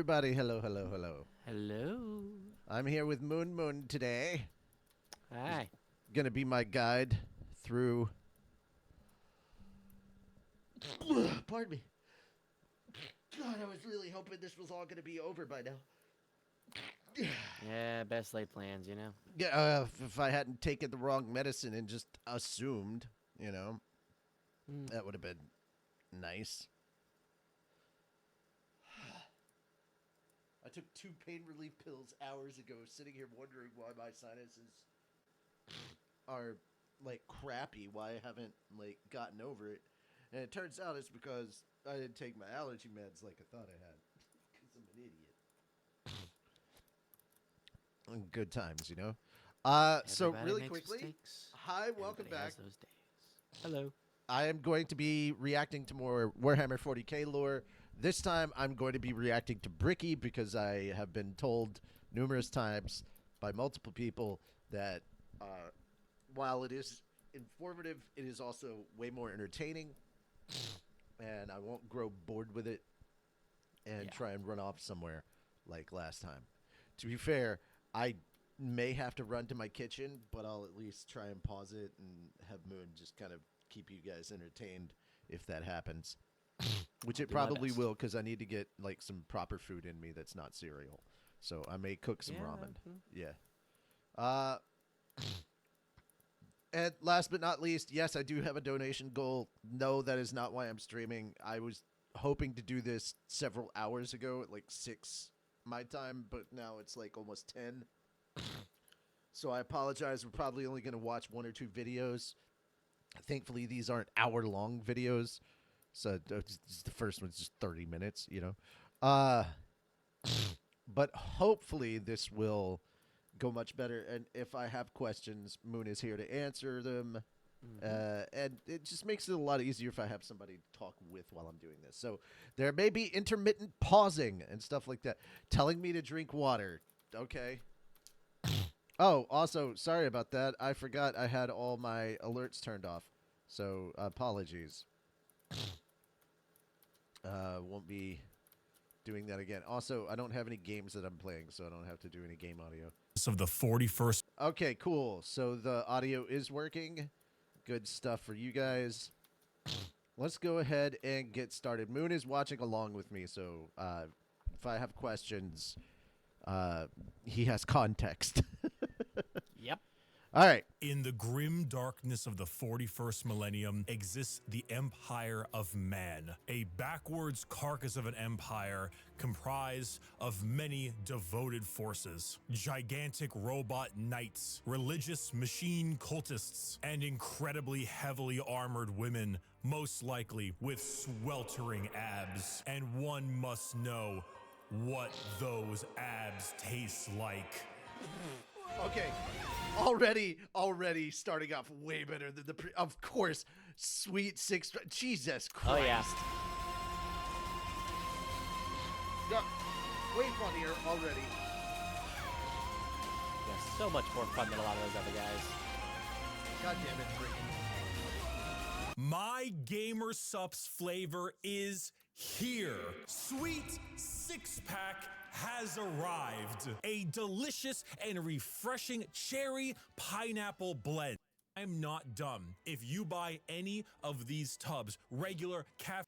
everybody. Hello, hello, hello. Hello. I'm here with Moon today. Hi. Gonna be my guide through... Pardon me. God, I was really hoping this was all gonna be over by now. Yeah, best laid plans, you know? Yeah, if I hadn't taken the wrong medicine and just assumed, that would have been nice. I took 2 pain relief pills hours ago, sitting here wondering why my sinuses are, crappy, why I haven't, gotten over it. And it turns out it's because I didn't take my allergy meds like I thought I had. Because I'm an idiot. Good times, So Everybody really makes quickly, mistakes. hi, welcome Everybody back. has those days. Hello. I am going to be reacting to more Warhammer 40k lore. This time I'm going to be reacting to Bricky because I have been told numerous times by multiple people that while it is informative, it is also way more entertaining, and I won't grow bored with it and try and run off somewhere like last time. To be fair, I may have to run to my kitchen, but I'll at least try and pause it and have Moon just kind of keep you guys entertained if that happens. Which it probably will, because I need to get some proper food in me that's not cereal. So I may cook some ramen. Yeah. And last but not least, yes, I do have a donation goal. No, that is not why I'm streaming. I was hoping to do this several hours ago at 6 my time, but now it's almost 10. So I apologize. We're probably only going to watch 1 or 2 videos. Thankfully, these aren't hour-long videos. So the first one's just 30 minutes, But hopefully this will go much better. And if I have questions, Moon is here to answer them. And it just makes it a lot easier if I have somebody to talk with while I'm doing this. So there may be intermittent pausing and stuff like that. Telling me to drink water. Okay. Oh, also, sorry about that. I forgot I had all my alerts turned off. So, apologies. Won't be doing that again. Also, I don't have any games that I'm playing, so I don't have to do any game audio. Of the 41st. Okay, cool. So the audio is working. Good stuff for you guys. Let's go ahead and get started. Moon is watching along with me, so if I have questions, he has context. Yep. All right. In the grim darkness of the 41st millennium exists the Empire of Man, a backwards carcass of an empire comprised of many devoted forces, gigantic robot knights, religious machine cultists, and incredibly heavily armored women, most likely with sweltering abs. And one must know what those abs taste like. Okay, already starting off way better than the of course, sweet six. Jesus Christ! Oh yeah. Way funnier already. Yeah, so much more fun than a lot of those other guys. God damn it, Bricky. My Gamer Sups flavor is here. Sweet six-pack has arrived. A delicious and refreshing cherry pineapple blend. I'm not dumb. If you buy any of these tubs, regular caffeine.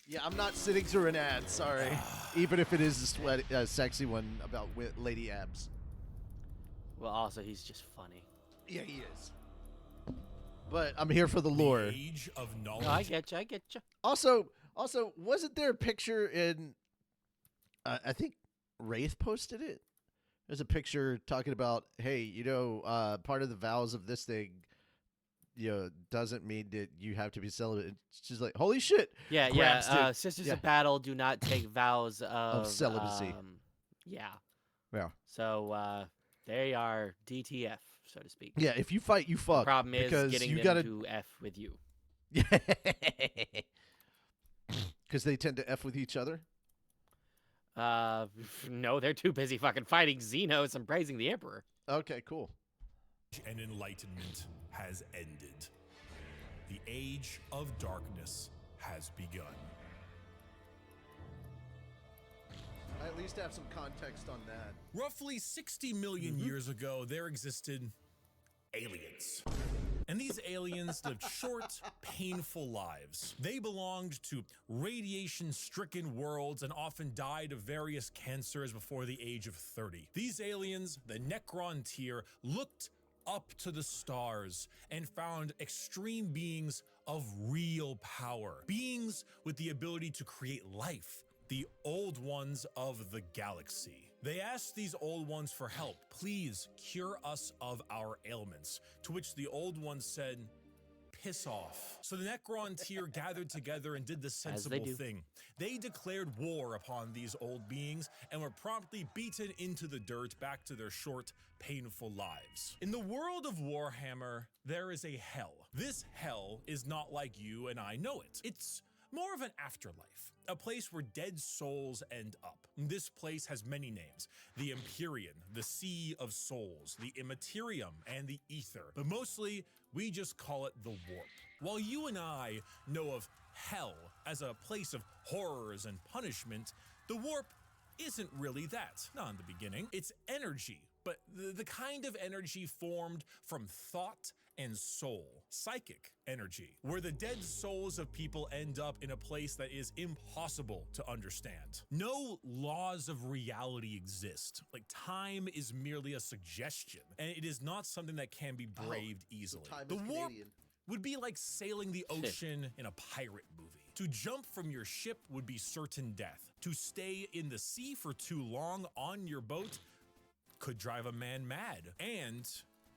Yeah, I'm not sitting through an ad, sorry. Even if it is a sexy one about lady abs. Well, also, he's just funny. Yeah, he is. But I'm here for the lore. The age of knowledge. No, I get you. Also, wasn't there a picture in... I think Wraith posted it. There's a picture talking about, hey, part of the vows of this thing, doesn't mean that you have to be celibate. It's just like, holy shit. Yeah. Sisters of Battle do not take vows of celibacy. Yeah. Yeah. So they are DTF, so to speak. Yeah, if you fight, you fuck. The problem is getting you them to F with you. Yeah. Because they tend to F with each other? No, they're too busy fucking fighting Xenos and praising the Emperor. Okay, cool. And enlightenment has ended. The age of darkness has begun. I at least have some context on that. Roughly 60 million years ago, there existed aliens. And these aliens lived short, painful lives. They belonged to radiation-stricken worlds and often died of various cancers before the age of 30. These aliens, the Necron tier, looked up to the stars and found extreme beings of real power. Beings with the ability to create life. The Old Ones of the galaxy. They asked these Old Ones for help. Please cure us of our ailments. To which the Old Ones said, piss off. So the Necron tier gathered together and did the sensible thing. They declared war upon these old beings and were promptly beaten into the dirt back to their short, painful lives. In the world of Warhammer, there is a hell. This hell is not like you and I know it. It's more of an afterlife, a place where dead souls end up. This place has many names: the Empyrean, the Sea of Souls, the Immaterium, and the Ether. But mostly, we just call it the Warp. While you and I know of hell as a place of horrors and punishment, the Warp isn't really that. Not in the beginning. It's energy, but the kind of energy formed from thought and soul, psychic energy, where the dead souls of people end up in a place that is impossible to understand. No laws of reality exist. Like, time is merely a suggestion, and it is not something that can be braved easily. The warp would be like sailing the ocean in a pirate movie. To jump from your ship would be certain death. To stay in the sea for too long on your boat could drive a man mad. And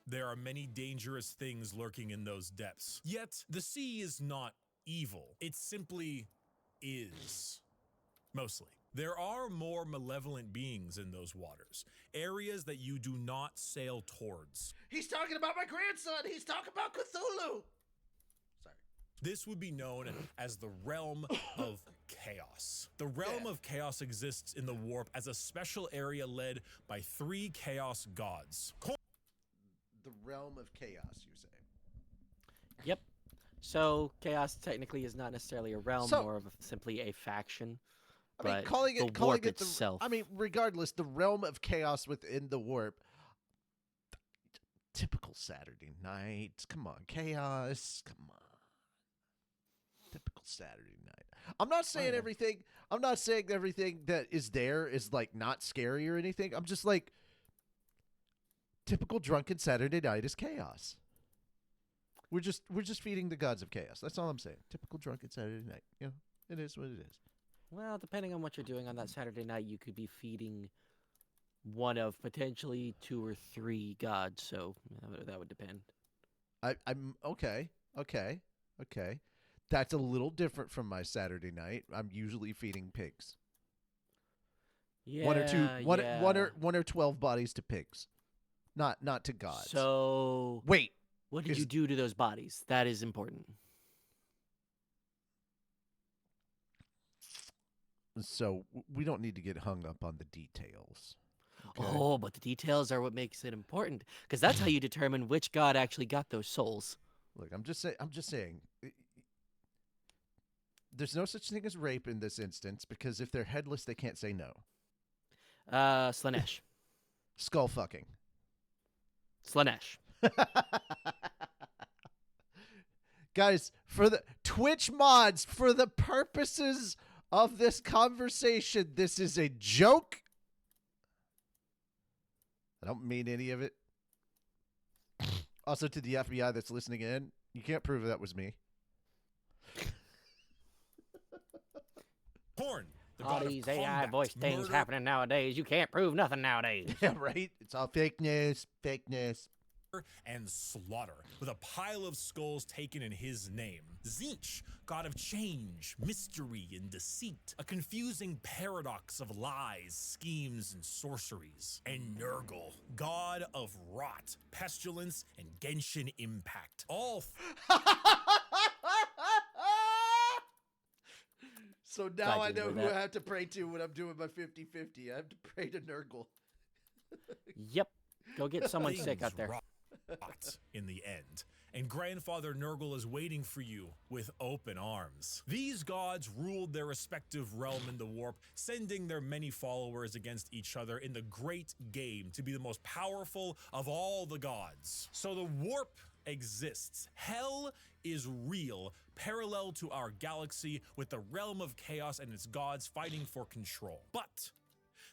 there are many dangerous things lurking in those depths. Yet, the sea is not evil. It simply is. Mostly. There are more malevolent beings in those waters. Areas that you do not sail towards. He's talking about my grandson! He's talking about Cthulhu! Sorry. This would be known as the Realm of Chaos. The Realm of Chaos exists in the Warp as a special area led by 3 Chaos gods. The Realm of Chaos, you say? Yep. So Chaos technically is not necessarily a realm, more of simply a faction. I mean, but calling it itself. I mean, regardless, the Realm of Chaos within the Warp. Typical Saturday night. Come on, Chaos. Come on. Typical Saturday night. I'm not saying everything. I'm not saying everything that is there is like not scary or anything. I'm just like, typical drunken Saturday night is chaos. We're just feeding the gods of chaos. That's all I'm saying. Typical drunken Saturday night. You know, it is what it is. Well, depending on what you're doing on that Saturday night, you could be feeding one of potentially 2 or 3 gods. So that would depend. I'm okay. That's a little different from my Saturday night. I'm usually feeding pigs. Yeah, one or 12 bodies to pigs. Not to gods. So wait, what did you do to those bodies? That is important. So we don't need to get hung up on the details. Okay? Oh, but the details are what makes it important, because that's how you determine which god actually got those souls. Look, I'm just saying. There's no such thing as rape in this instance, because if they're headless, they can't say no. Slanesh. Skull fucking. Slanesh. Guys, for the Twitch mods, for the purposes of this conversation, this is a joke. I don't mean any of it. Also, to the FBI that's listening in, you can't prove that was me. Porn. All these AI voice things happening nowadays. You can't prove nothing nowadays. Yeah, right? It's all fake news. And slaughter, with a pile of skulls taken in his name. Tzeentch, god of change, mystery, and deceit, a confusing paradox of lies, schemes, and sorceries. And Nurgle, god of rot, pestilence, and Genshin impact. All So now I know who I have to pray to when I'm doing my 50-50. I have to pray to Nurgle. Yep. Go get someone sick out there. in the end, and Grandfather Nurgle is waiting for you with open arms. These gods ruled their respective realm in the warp, sending their many followers against each other in the great game to be the most powerful of all the gods. So the warp exists. Hell is real, parallel to our galaxy, with the realm of chaos and its gods fighting for control. But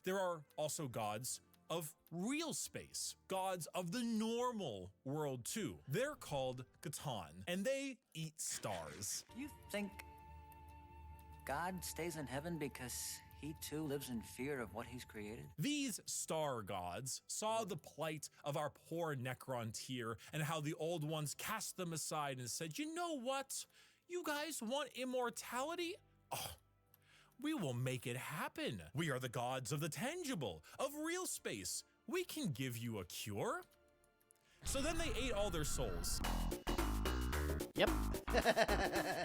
there are also gods of real space, gods of the normal world too. They're called Catan, and they eat stars. You think God stays in heaven because he too lives in fear of what he's created? These star gods saw the plight of our poor Necron tier and how the old ones cast them aside and said, you know what? You guys want immortality? Oh, we will make it happen. We are the gods of the tangible, of real space. We can give you a cure. So then they ate all their souls. Yep.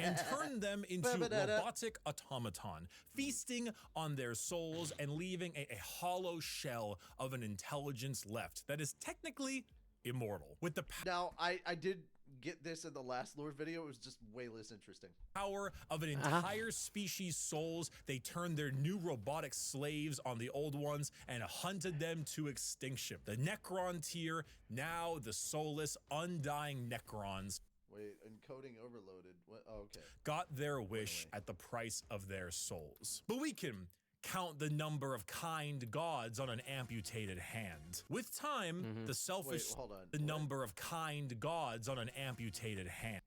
And turned them into robotic automaton, feasting on their souls and leaving a hollow shell of an intelligence left that is technically immortal. With the Now, I did get this in the last lore video. It was just way less interesting. power of an entire species' souls, they turned their new robotic slaves on the old ones and hunted them to extinction. The Necron tier, now the soulless, undying Necrons, Wait, encoding overloaded. What? Oh, okay. got their wish at the price of their souls. But we can count the number of kind gods on an amputated hand. With time, the selfish, Wait, hold on. the What? number of kind gods on an amputated hand.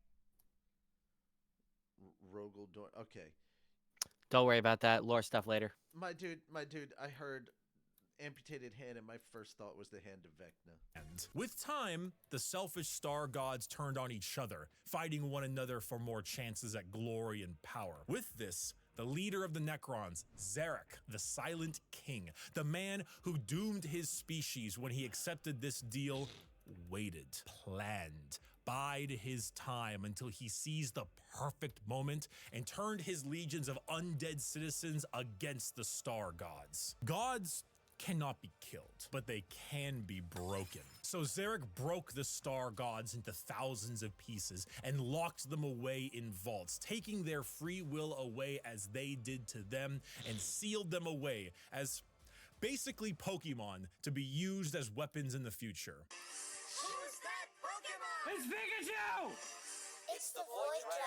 Rogel Dorn. Okay. Don't worry about that. Lore stuff later. My dude, I heard amputated hand and my first thought was the hand of Vecna. And with time, the selfish star gods turned on each other, fighting one another for more chances at glory and power. With this, the leader of the Necrons, Zarek, the Silent King, the man who doomed his species when he accepted this deal, waited, planned, bide his time until he seized the perfect moment and turned his legions of undead citizens against the star gods. Gods cannot be killed, but they can be broken. So Zarek broke the star gods into thousands of pieces and locked them away in vaults, taking their free will away as they did to them, and sealed them away as basically Pokemon to be used as weapons in the future. Who's that Pokemon? It's Pikachu! It's the Void Dragon.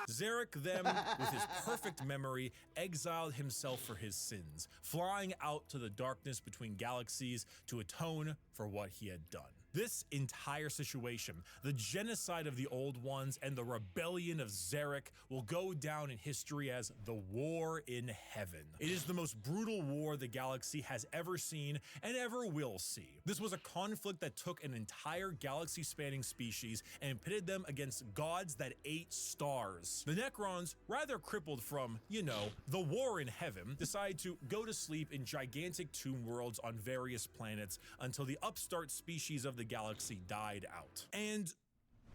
Zarek then, with his perfect memory, exiled himself for his sins, flying out to the darkness between galaxies to atone for what he had done. This entire situation, the genocide of the Old Ones and the rebellion of Zarek, will go down in history as the War in Heaven. It is the most brutal war the galaxy has ever seen and ever will see. This was a conflict that took an entire galaxy-spanning species and pitted them against gods that ate stars. The Necrons, rather crippled from, you know, the War in Heaven, decided to go to sleep in gigantic tomb worlds on various planets until the upstart species of the galaxy died out. And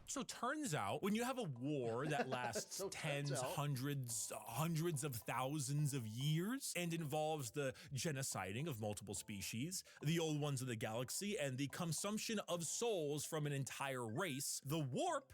so turns out, when you have a war that lasts So turns tens, out. hundreds of thousands of years and involves the genociding of multiple species, the old ones of the galaxy, and the consumption of souls from an entire race, the warp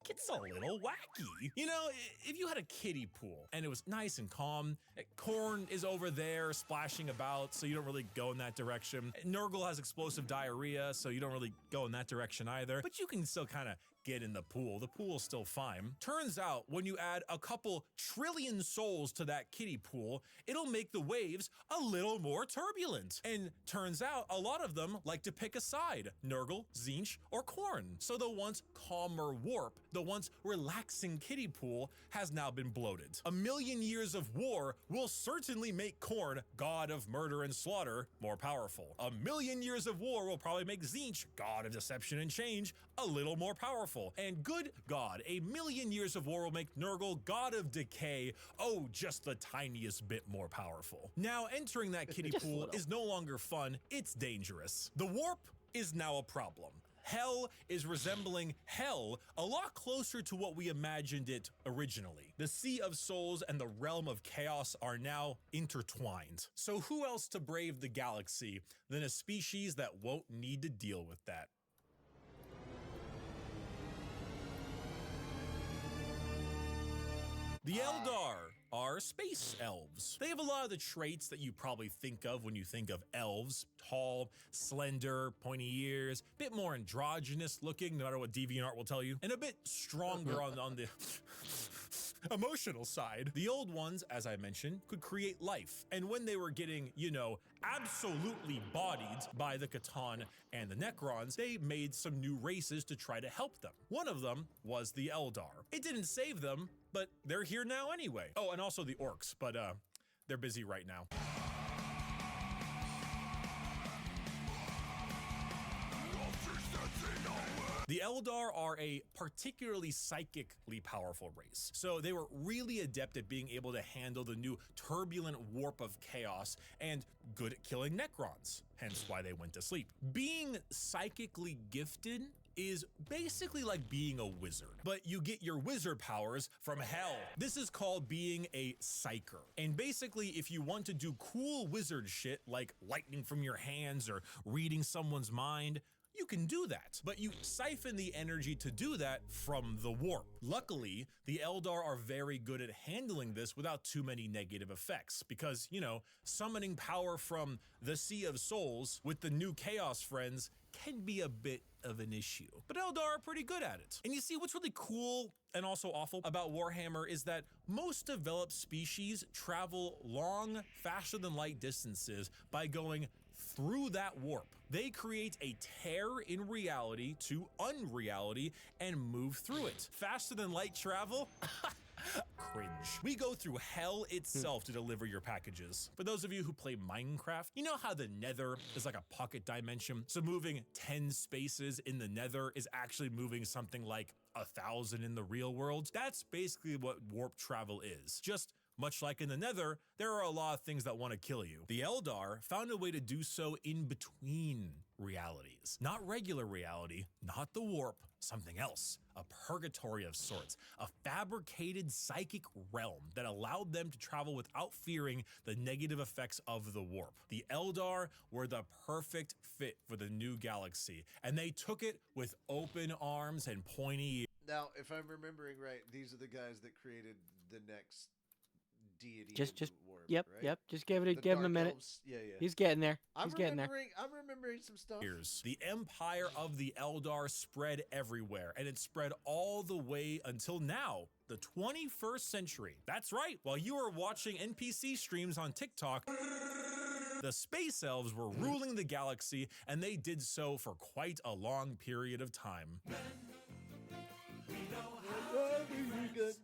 gets a little wacky. You know, if you had a kiddie pool and it was nice and calm, Korn is over there splashing about, so you don't really go in that direction. Nurgle has explosive diarrhea, so you don't really go in that direction either, but you can still kind of get in the pool. The pool's still fine. Turns out, when you add a couple trillion souls to that kiddie pool, it'll make the waves a little more turbulent. And turns out, a lot of them like to pick a side, Nurgle, Tzeentch, or Korn. So the once calmer warp, the once relaxing kiddie pool, has now been bloated. A million years of war will certainly make Korn, god of murder and slaughter, more powerful. A million years of war will probably make Tzeentch, god of deception and change, a little more powerful. And good God, a million years of war will make Nurgle, god of decay, oh, just the tiniest bit more powerful. Now, entering that kiddie Just a pool little. is no longer fun, it's dangerous. The warp is now a problem. Hell is resembling hell a lot closer to what we imagined it originally. The Sea of Souls and the Realm of Chaos are now intertwined. So who else to brave the galaxy than a species that won't need to deal with that? The Eldar are space elves. They have a lot of the traits that you probably think of when you think of elves. Tall, slender, pointy ears, bit more androgynous looking, no matter what DeviantArt will tell you, and a bit stronger on the emotional side. The old ones, as I mentioned, could create life. And when they were getting, you know, absolutely bodied by the Catan and the Necrons, they made some new races to try to help them. One of them was the Eldar. It didn't save them, but they're here now anyway. Oh, and also the Orcs, but they're busy right now. The Eldar are a particularly psychically powerful race, so they were really adept at being able to handle the new turbulent warp of chaos and good at killing Necrons, hence why they went to sleep. Being psychically gifted is basically like being a wizard, but you get your wizard powers from hell. This is called being a psyker. And basically, if you want to do cool wizard shit like lightning from your hands or reading someone's mind, you can do that, but you siphon the energy to do that from the warp. Luckily, the Eldar are very good at handling this without too many negative effects because, you know, summoning power from the Sea of Souls with the new Chaos friends can be a bit of an issue. But Eldar are pretty good at it. And you see, what's really cool and also awful about Warhammer is that most developed species travel long, faster than light distances by going through that warp. They create a tear in reality to unreality and move through it. Faster than light travel? Cringe. We go through hell itself to deliver your packages. For those of you who play Minecraft, you know how the Nether is like a pocket dimension? So moving 10 spaces in the Nether is actually moving something like 1,000 in the real world. That's basically what warp travel is. Just much like in the Nether, there are a lot of things that want to kill you. The Eldar found a way to do so in between realities. Not regular reality, not the warp, something else. A purgatory of sorts. A fabricated psychic realm that allowed them to travel without fearing the negative effects of the warp. The Eldar were the perfect fit for the new galaxy, and they took it with open arms and pointy ears. Now, if I'm remembering right, these are the guys that created the next deity. Just, warp, yep, right? yep. Just give The him a Dark minute. Elves? Yeah, yeah. He's getting there. He's getting there. I'm remembering some stuff. The empire of the Eldar spread everywhere, and it spread all the way until now, the 21st century. That's right, while you were watching NPC streams on TikTok, the space elves were ruling the galaxy, and they did so for quite a long period of time.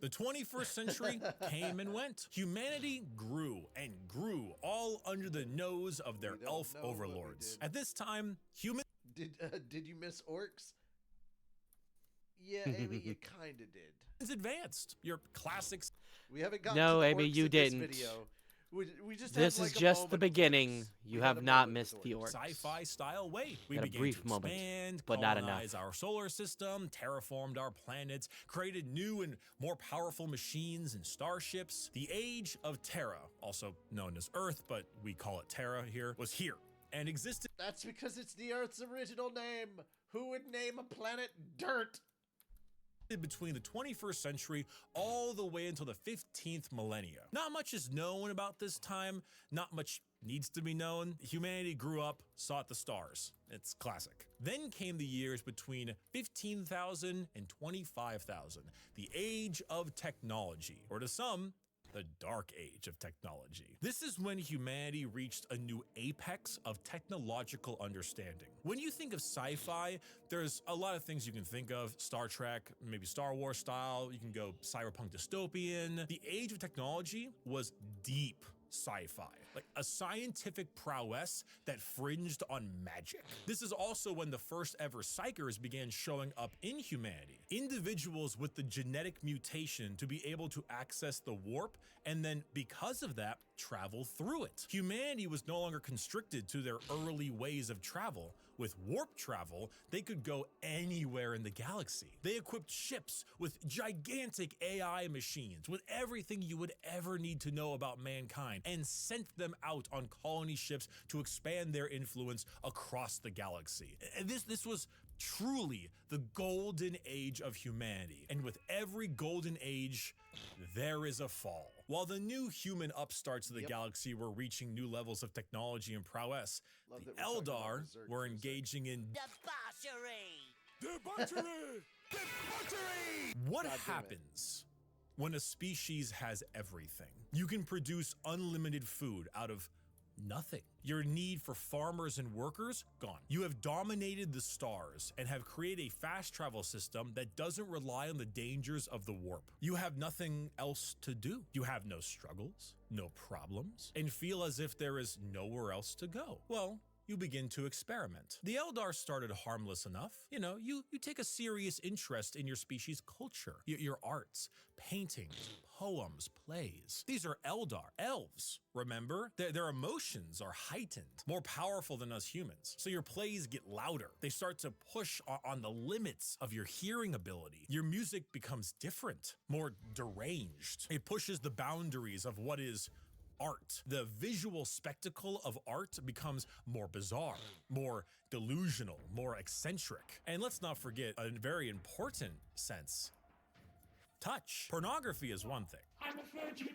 The 21st century came and went. Humanity grew and grew, all under the nose of their We don't elf know what we overlords. did. At this time, humans Did you miss orcs? Yeah, Amy, you kind of did. advanced. Your classics. We haven't gotten No, to the Amy, orcs you in this didn't. video. We just This had, is like, a just the moment with beginning. orcs. You We had have a not moment missed with the orcs. orcs. Sci-fi style way. We Had a began brief to moment, expand, but not enough. colonize our solar system, terraformed our planets, created new and more powerful machines and starships. The age of Terra, also known as Earth, but we call it Terra here, was here and existed That's because it's the Earth's original name. Who would name a planet Dirt? between the 21st century all the way until the 15th millennia. Not much is known about this time. Not much needs to be known. Humanity grew up, sought the stars. It's classic. Then came the years between 15,000 and 25,000, the age of technology, or to some, the dark age of technology. This is when humanity reached a new apex of technological understanding. When you think of sci-fi, there's a lot of things you can think of. Star Trek, maybe Star Wars style. You can go cyberpunk dystopian. The age of technology was deep sci-fi, like a scientific prowess that fringed on magic. This is also when the first ever psychers began showing up in humanity. Individuals with the genetic mutation to be able to access the warp and then, because of that, travel through it. Humanity was no longer constricted to their early ways of travel. With warp travel, they could go anywhere in the galaxy. They equipped ships with gigantic AI machines, with everything you would ever need to know about mankind, and sent them out on colony ships to expand their influence across the galaxy. And this was truly the golden age of humanity. And with every golden age, there is a fall. While the new human upstarts of the galaxy were reaching new levels of technology and prowess, Love the that we're talking about Eldar Berserk were for a second. engaging in Debauchery! debauchery! What God damn it. happens when a species has everything? You can produce unlimited food out of nothing. Your need for farmers and workers, gone. You have dominated the stars and have created a fast travel system that doesn't rely on the dangers of the warp. You have nothing else to do. You have no struggles, no problems, and feel as if there is nowhere else to go. Well, you begin to experiment. The Eldar started harmless enough. You know, you take a serious interest in your species' culture, your arts, paintings, poems, plays. These are Eldar, elves, remember? Their emotions are heightened, more powerful than us humans. So your plays get louder. They start to push on the limits of your hearing ability. Your music becomes different, more deranged. It pushes the boundaries of what is art. The visual spectacle of art becomes more bizarre, more delusional, more eccentric. And let's not forget a very important sense. Touch. Pornography is one thing.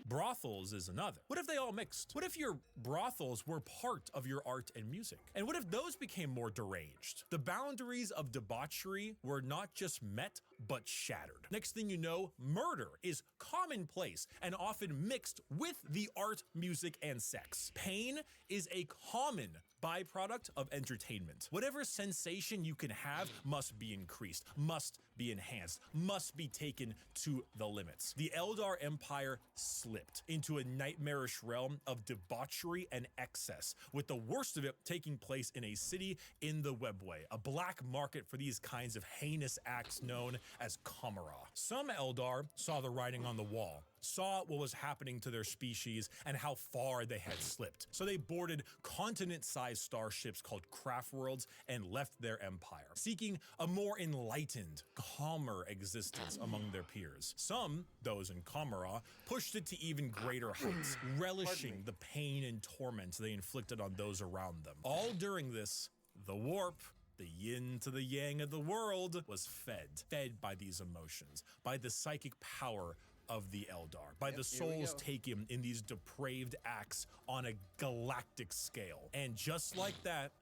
Brothels is another. What if they all mixed? What if your brothels were part of your art and music? And what if those became more deranged? The boundaries of debauchery were not just met, but shattered. Next thing you know, murder is commonplace and often mixed with the art, music, and sex. Pain is a common byproduct of entertainment. Whatever sensation you can have must be increased, must be enhanced, must be taken to the limits. The Eldar Empire slipped into a nightmarish realm of debauchery and excess, with the worst of it taking place in a city in the Webway, a black market for these kinds of heinous acts known as Kamara. Some Eldar saw the writing on the wall, saw what was happening to their species and how far they had slipped. So they boarded continent-sized starships called craft worlds and left their empire, seeking a more enlightened, calmer existence among their peers. Some, those in Kamara, pushed it to even greater heights, relishing the pain and torment they inflicted on those around them. All during this, the warp, the yin to the yang of the world, was fed by these emotions, by the psychic power of the Eldar, by the here we souls go. taken in these depraved acts on a galactic scale. And just like that,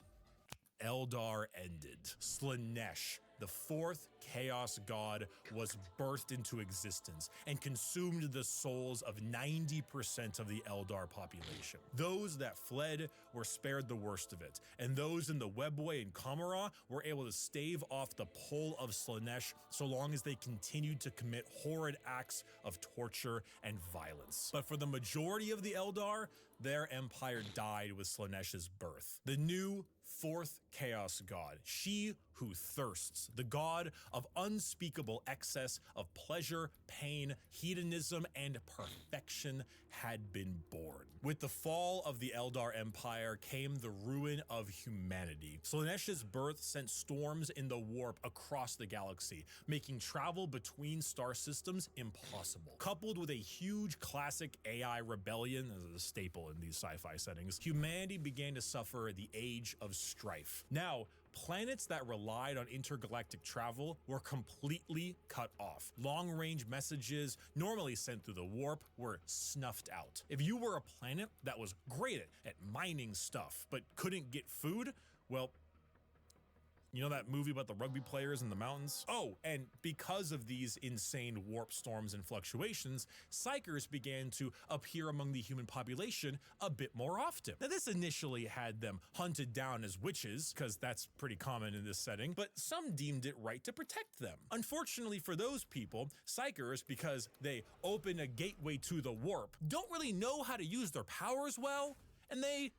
Eldar ended. Slaanesh, the fourth chaos god, was birthed into existence and consumed the souls of 90% of the Eldar population. Those that fled were spared the worst of it, and those in the Webway and Kamara were able to stave off the pull of Slaanesh so long as they continued to commit horrid acts of torture and violence. But for the majority of the Eldar, their empire died with Slaanesh's birth. The new fourth chaos god, she who thirsts, the god of unspeakable excess of pleasure, pain, hedonism, and perfection, had been born. With the fall of the Eldar Empire came the ruin of humanity. Slaanesh's birth sent storms in the warp across the galaxy, making travel between star systems impossible. Coupled with a huge classic AI rebellion, as a staple in these sci-fi settings, humanity began to suffer the age of strife. Now, planets that relied on intergalactic travel were completely cut off. Long-range messages normally sent through the warp were snuffed out. If you were a planet that was great at mining stuff but couldn't get food, well, you know that movie about the rugby players in the mountains? Oh, and because of these insane warp storms and fluctuations, psychers began to appear among the human population a bit more often. Now, this initially had them hunted down as witches, because that's pretty common in this setting, but some deemed it right to protect them. Unfortunately for those people, psychers, because they open a gateway to the warp, don't really know how to use their powers well, and they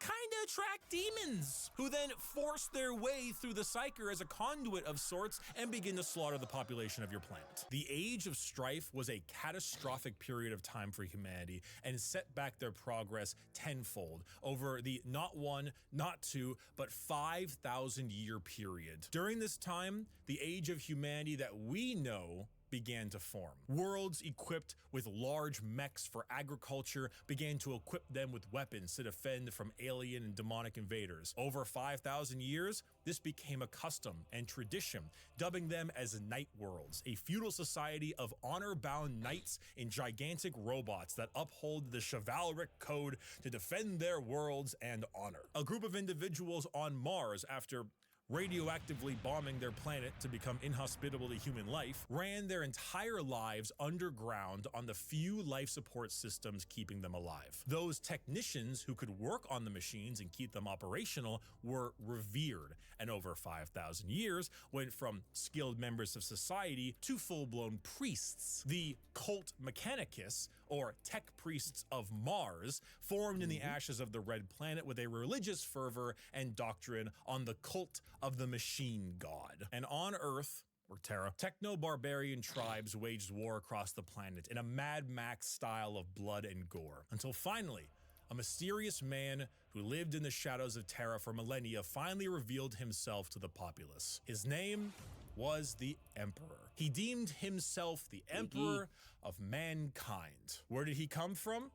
kinda attract demons, who then force their way through the psyker as a conduit of sorts and begin to slaughter the population of your planet. The Age of Strife was a catastrophic period of time for humanity and set back their progress tenfold over the not one, not two, but 5,000 year period. During this time, the age of humanity that we know began to form. Worlds equipped with large mechs for agriculture began to equip them with weapons to defend from alien and demonic invaders. Over 5,000 years, this became a custom and tradition, dubbing them as Night Worlds, a feudal society of honor-bound knights in gigantic robots that uphold the chivalric code to defend their worlds and honor. A group of individuals on Mars, after radioactively bombing their planet to become inhospitable to human life, ran their entire lives underground on the few life support systems keeping them alive. Those technicians who could work on the machines and keep them operational were revered, and over 5,000 years went from skilled members of society to full-blown priests. The cult Mechanicus, or tech priests of Mars, formed in the ashes of the Red Planet with a religious fervor and doctrine on the cult of the machine god. And on Earth, or Terra, techno-barbarian tribes waged war across the planet in a Mad Max style of blood and gore, until finally, a mysterious man who lived in the shadows of Terra for millennia finally revealed himself to the populace. His name was the Emperor. He deemed himself the Emperor of mankind. Where did he come from?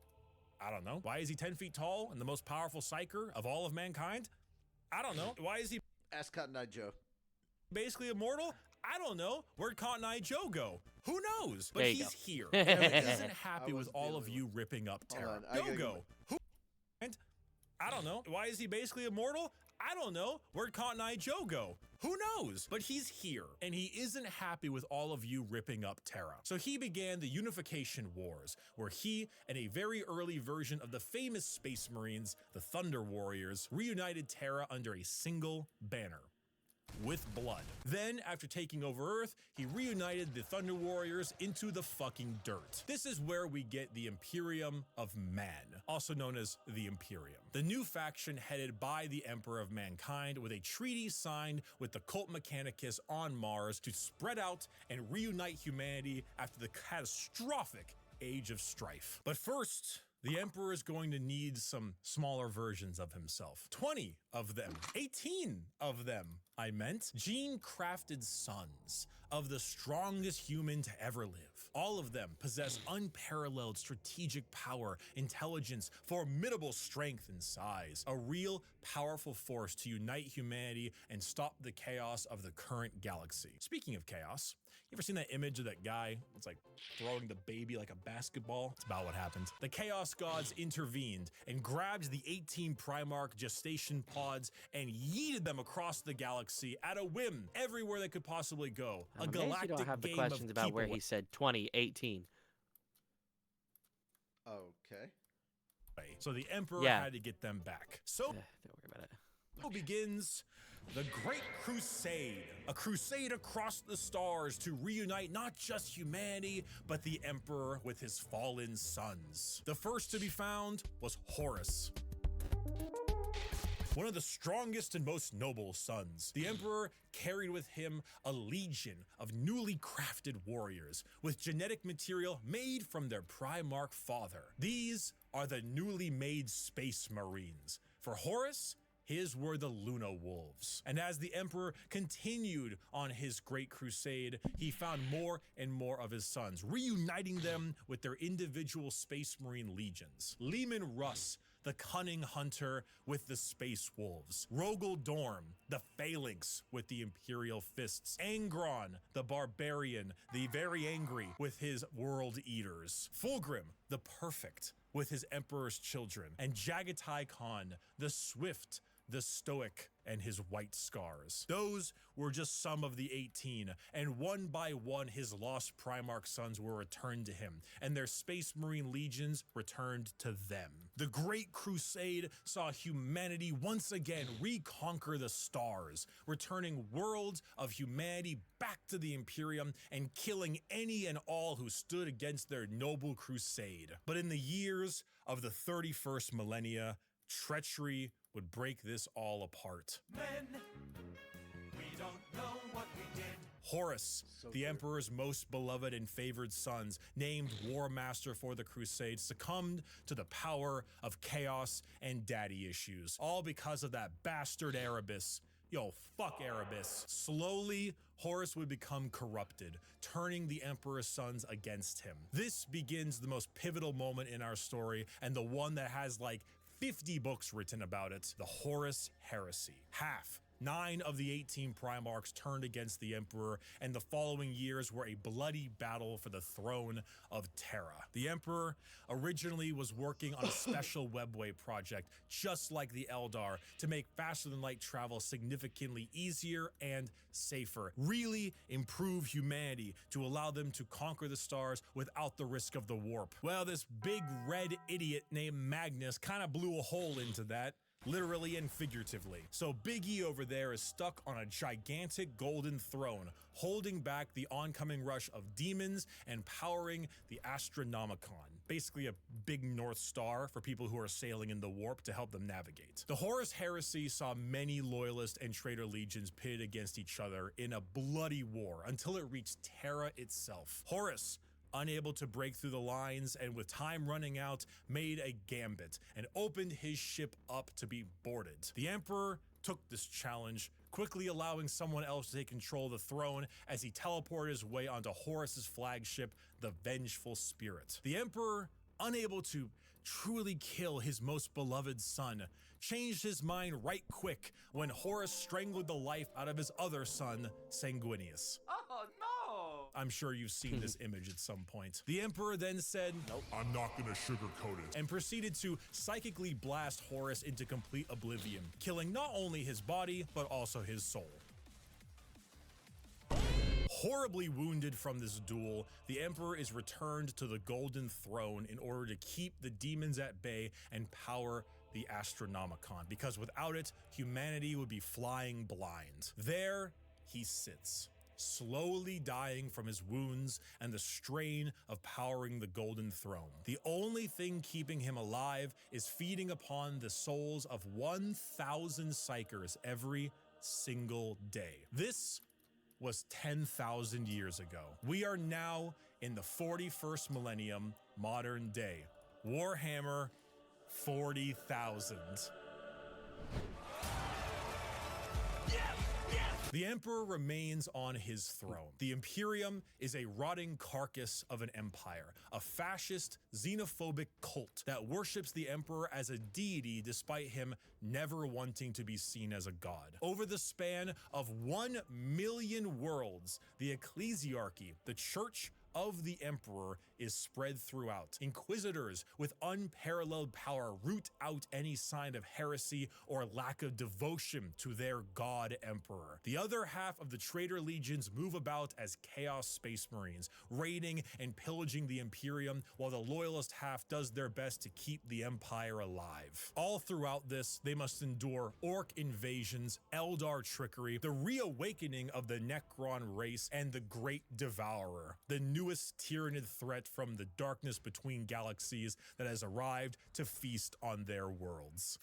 I don't know. Why is he 10 feet tall and the most powerful psyker of all of mankind? I don't know. Why is he Ask Cotton Eye Joe. basically immortal? I don't know. Where'd Cotton Eye Joe go? Who knows? But There you he's go. here. And he isn't happy I with wasn't the all of only you ripping up Hold Terra. on, I gotta Go. Who? And I don't know. Why is he basically immortal? I don't know. Where'd Cotton Eye Joe go? Who knows? But he's here, and he isn't happy with all of you ripping up Terra. So he began the Unification Wars, where he and a very early version of the famous Space Marines, the Thunder Warriors, reunited Terra under a single banner. With blood. Then, after taking over Earth, he reunited the Thunder Warriors into the fucking dirt. This is where we get the Imperium of Man, also known as the Imperium. The new faction headed by the Emperor of Mankind, with a treaty signed with the cult Mechanicus on Mars to spread out and reunite humanity after the catastrophic Age of Strife. But first, the Emperor is going to need some smaller versions of himself. 20 of them, 18 of them, I meant, gene-crafted sons of the strongest human to ever live. All of them possess unparalleled strategic power, intelligence, formidable strength and size, a real powerful force to unite humanity and stop the chaos of the current galaxy. Speaking of chaos, you ever seen that image of that guy that's like throwing the baby like a basketball? It's about what happened. The Chaos Gods intervened and grabbed the 18 Primarch gestation pods and yeeted them across the galaxy at a whim, everywhere they could possibly go. A I'm amazed galactic you don't have the game questions of about keep where away. he said 2018. Okay. So the Emperor Yeah. had to get them back. So Don't worry about it. begins the Great Crusade, a crusade across the stars to reunite not just humanity, but the Emperor with his fallen sons. The first to be found was Horus, one of the strongest and most noble sons. The Emperor carried with him a legion of newly crafted warriors with genetic material made from their Primarch father. These are the newly made Space Marines. For Horus, his were the Luna Wolves. And as the Emperor continued on his great crusade, he found more and more of his sons, reuniting them with their individual Space Marine legions. Leman Russ, the cunning hunter with the Space Wolves. Rogel Dorm, the Phalanx with the Imperial Fists. Angron, the Barbarian, the very angry with his World Eaters. Fulgrim, the Perfect with his Emperor's Children. And Jagatai Khan, the Swift, the Stoic, and his White Scars. Those were just some of the 18, and one by one his lost Primarch sons were returned to him, and their Space Marine legions returned to them. The Great Crusade saw humanity once again reconquer the stars, returning worlds of humanity back to the Imperium and killing any and all who stood against their noble crusade. But in the years of the 31st millennia, treachery would break this all apart. Men, we don't know what we did. Horus, the Emperor's most beloved and favored sons, named War Master for the Crusade, succumbed to the power of chaos and daddy issues, all because of that bastard Erebus Yo, fuck Erebus. Slowly, Horus would become corrupted, turning the Emperor's sons against him. This begins the most pivotal moment in our story, and the one that has like 50 books written about it, the Horus Heresy. 9 of the 18 Primarchs turned against the Emperor, and the following years were a bloody battle for the throne of Terra. The Emperor originally was working on a special webway project, just like the Eldar, to make faster-than-light travel significantly easier and safer, really improve humanity to allow them to conquer the stars without the risk of the warp. Well, this big red idiot named Magnus kind of blew a hole into that, literally and figuratively. So Big E over there is stuck on a gigantic golden throne, holding back the oncoming rush of demons and powering the Astronomicon, basically a big North Star for people who are sailing in the warp to help them navigate. The Horus Heresy saw many loyalist and traitor legions pitted against each other in a bloody war until it reached Terra itself. Horus, unable to break through the lines and with time running out, made a gambit and opened his ship up to be boarded. The Emperor took this challenge, quickly allowing someone else to take control of the throne as he teleported his way onto Horus's flagship, the Vengeful Spirit. The Emperor, unable to truly kill his most beloved son, changed his mind right quick when Horus strangled the life out of his other son, Sanguinius. Oh no! I'm sure you've seen this image at some point. The Emperor then said, "Nope, I'm not gonna sugarcoat it," and proceeded to psychically blast Horus into complete oblivion, killing not only his body, but also his soul. Horribly wounded from this duel, the Emperor is returned to the Golden Throne in order to keep the demons at bay and power the Astronomicon, because without it, humanity would be flying blind. There he sits, slowly dying from his wounds and the strain of powering the Golden Throne. The only thing keeping him alive is feeding upon the souls of 1,000 Psykers every single day. This was 10,000 years ago. We are now in the 41st millennium, modern day. Warhammer 40,000. The Emperor remains on his throne. The Imperium is a rotting carcass of an empire, a fascist, xenophobic cult that worships the Emperor as a deity despite him never wanting to be seen as a god. Over the span of 1 million worlds, the ecclesiarchy, the church of the Emperor, is spread throughout. Inquisitors with unparalleled power root out any sign of heresy or lack of devotion to their god Emperor. The other half of the traitor legions move about as Chaos Space Marines, raiding and pillaging the Imperium, while the loyalist half does their best to keep the Empire alive. All throughout this, they must endure Orc invasions, Eldar trickery, the reawakening of the Necron race, and the Great Devourer, the newest tyrannid threat from the darkness between galaxies that has arrived to feast on their worlds.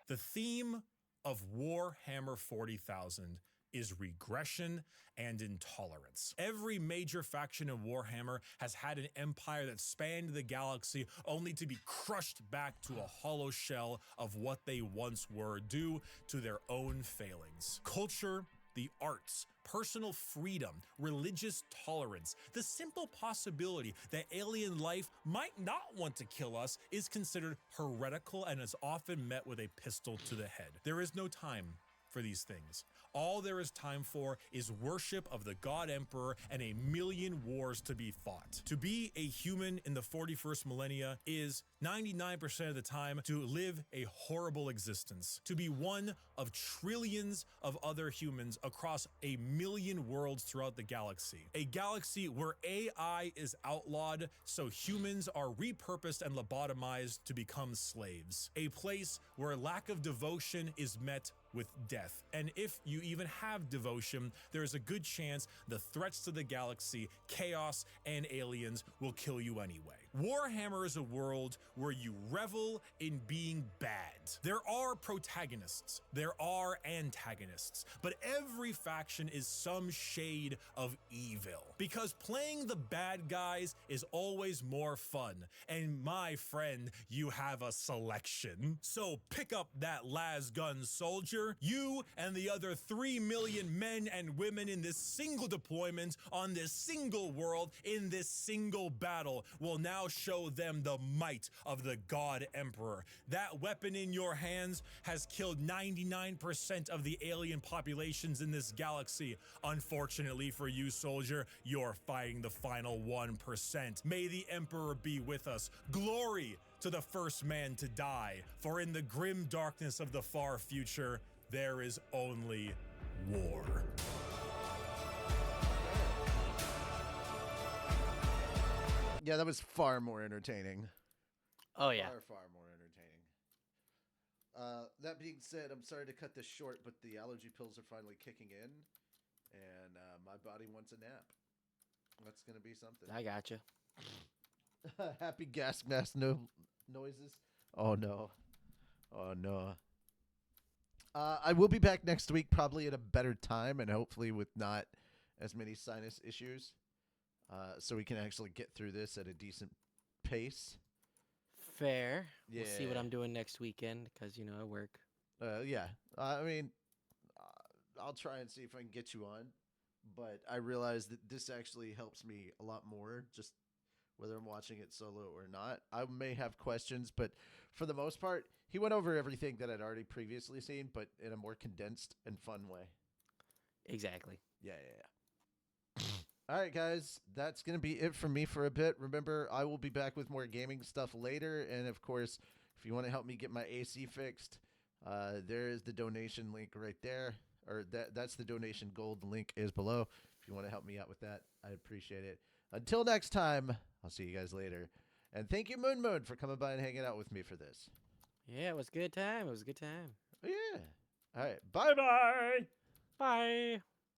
The theme of Warhammer 40,000 is regression and intolerance. Every major faction in Warhammer has had an empire that spanned the galaxy only to be crushed back to a hollow shell of what they once were due to their own failings. Culture, the arts, personal freedom, religious tolerance, the simple possibility that alien life might not want to kill us is considered heretical and is often met with a pistol to the head. There is no time for these things. All there is time for is worship of the God Emperor and a million wars to be fought. To be a human in the 41st millennia is 99% of the time to live a horrible existence, to be one of trillions of other humans across a million worlds throughout the galaxy. A galaxy where AI is outlawed, so humans are repurposed and lobotomized to become slaves. A place where lack of devotion is met with death. And if you even have devotion, there is a good chance the threats to the galaxy, chaos, and aliens will kill you anyway. Warhammer is a world where you revel in being bad. There are protagonists, there are antagonists, but every faction is some shade of evil. Because playing the bad guys is always more fun. And my friend, you have a selection. So pick up that las gun soldier. You and the other 3 million men and women in this single deployment on this single world in this single battle will now show them the might of the God Emperor. That weapon in your hands has killed 99% of the alien populations in this galaxy. Unfortunately for you, soldier, you're fighting the final 1%. May the Emperor be with us. Glory to the first man to die, for in the grim darkness of the far future, there is only war. Yeah, that was far more entertaining. Oh yeah. Far more entertaining. That being said, I'm sorry to cut this short, but the allergy pills are finally kicking in, and my body wants a nap. That's gonna be something. I gotcha. Happy gas mask noises. Oh no. Oh no. I will be back next week, probably at a better time, and hopefully with not as many sinus issues, so we can actually get through this at a decent pace. Fair. We'll see what Yeah. I'm doing next weekend because I work. Yeah. I mean, I'll try and see if I can get you on, but I realize that this actually helps me a lot more, just whether I'm watching it solo or not. I may have questions, but for the most part, he went over everything that I'd already previously seen, but in a more condensed and fun way. Exactly. Yeah. All right, guys, that's going to be it from me for a bit. Remember, I will be back with more gaming stuff later. And, of course, if you want to help me get my AC fixed, there is the donation link right there. Or that's the donation gold. The link is below. If you want to help me out with that, I appreciate it. Until next time, I'll see you guys later. And thank you, Moon Moon, for coming by and hanging out with me for this. Yeah, it was a good time. It was a good time. Yeah. All right. Bye-bye. Bye.